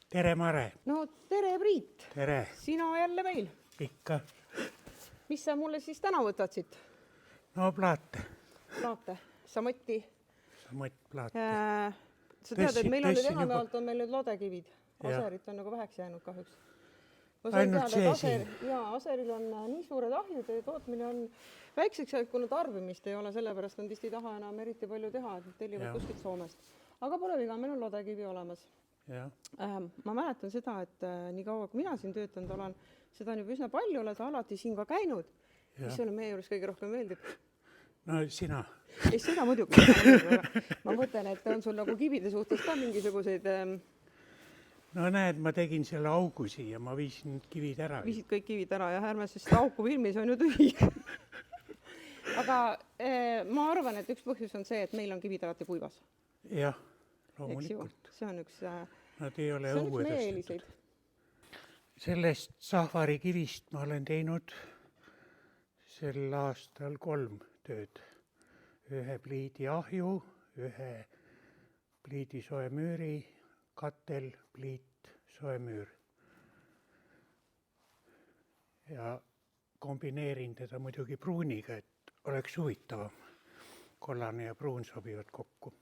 Tere, Mare! No tere, Priit! Tere! Sina jälle meil. Ikka. Mis sa mulle siis täna võtad siit? No plaate. Plaate, samuti. Samuti plaate. Sa tead, et meil on nüüd Tõstsin enamjaolt on meil nüüd lodekivid. Aserit on nagu väheks jäänud kahjuks. Ainult see siin. Aseril on nii suured ahjud ja tootmine on väikseks jäänud, kuna tarbimist ei ole, sellepärast on tihti taha enam eriti palju teha, et tellivad kuskilt Soomest. Aga pole viga, meil on lodekivi olemas. Ja. Ma mäletan seda, et nii kaua, kui mina siin töötanud olen, seda on juba üsna palju, oled alati siin ka käinud. Mis sulle meie juures kõige rohkem meeldib? No sina. Ei, seda muidugi. Ma mõtlen, et on sul nagu kivide suhtes ka mingisuguseid... No näed, ma tegin selle augu siia, ma viisin kivid ära. Viisid kõik kivid ära ja ärme siis auku filmis on ju tühi. Aga ma arvan, et üks põhjus on see, et meil on kivid alati kuivas. Jah, loomulikult. See on üks Nad ei ole õuedestatud. Sellest Sahvari kivist ma olen teinud sel aastal 3 tööd. 1 pliidi ahju, 1 pliidi soemüüri, katel, pliit, soemüür. Ja kombineerin teda muidugi pruuniga, et oleks huvitavam. Kollane ja pruun sobivad kokku.